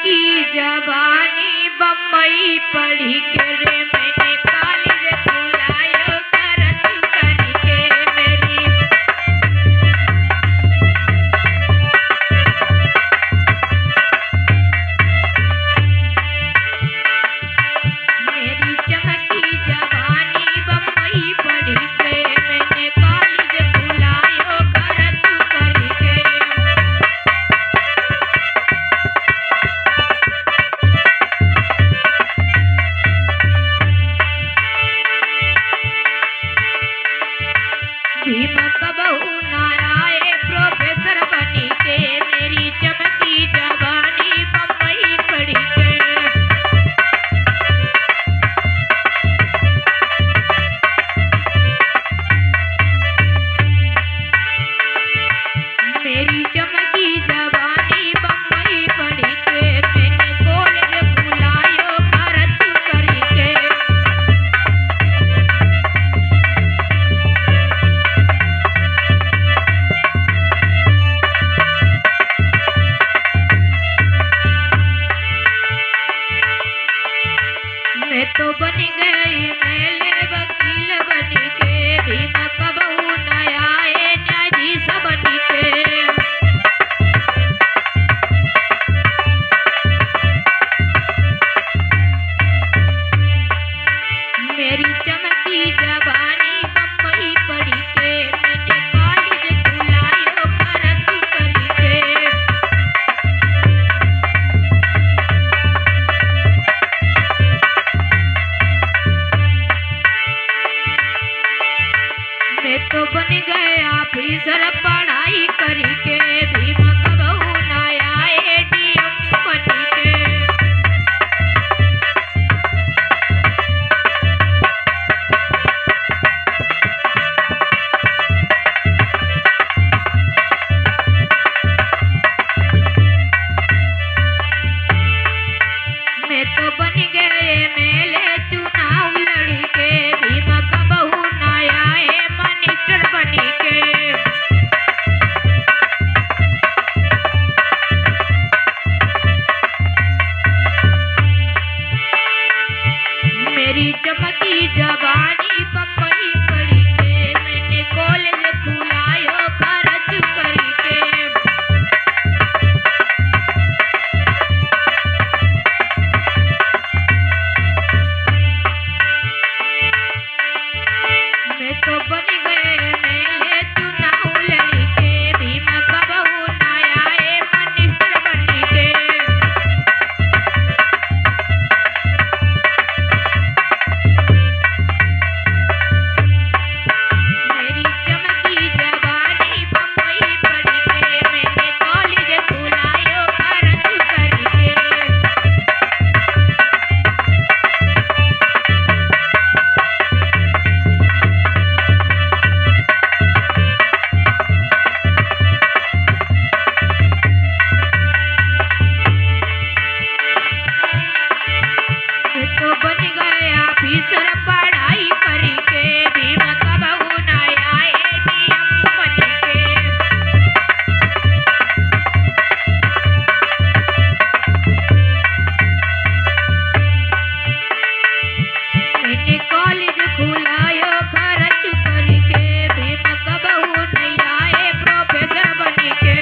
की जवानी बम्बई पढ़ी के रे मैंने कॉलेज बुलायो करत करके मेरी चमकी जवानी बम्बई पढ़ी के मैंने कॉलेज बुलायो करत करके भीम कबहू ना आए प्रोफेसर बनी के मेरी चमकी जवानी बम्बई पढ़ी के मेरी चमकी जवानी बम्बई पढ़ी के मैंने कॉलेज बुलायो करत करके मैं तो बन गई मेले वकील बनी के भीम कबहू न आए न्यायाधीश बनी के मेरी चमकी जवानी बम्बई पढ़ी के मैंने कॉलेज बुलायो करत करके मैं तो बन गया ऑफिसर पढ़ाई करी के भीम कबहू न आए डीएम बनी के मैं तो बन गए मेले चुनाव लड़ी के भीम कबहू न आए मिनिस्टर बनी के मेरी चमकी जवानी बम्बई पढ़ी के मैंने कॉलेज बुलायो करत करके मैं तो बन गए मेले चुनाव लड़ी के भीम कबहू न आए मिनिस्टर बनी के मेरी चमकी जवानी बम्बई पढ़ी के मैंने कॉलेज बुलायो करत करके मैं तो बन गया ऑफिसर पढ़ाई करी के भीम कबहू न आए डीएम बनी के मैंने कॉलेज खुलायो खर्च करके भीम कबहू न आए प्रोफेसर बनी के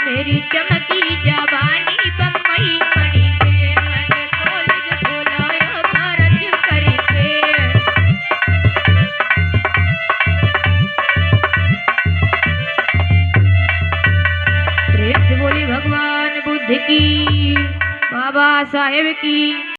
मेरी चमकी जवानी बम्बई पढ़ी के मैंने कॉलेज बुलायो करत करके प्रेम से बोली भगवान बुद्ध की, बाबा साहेब की।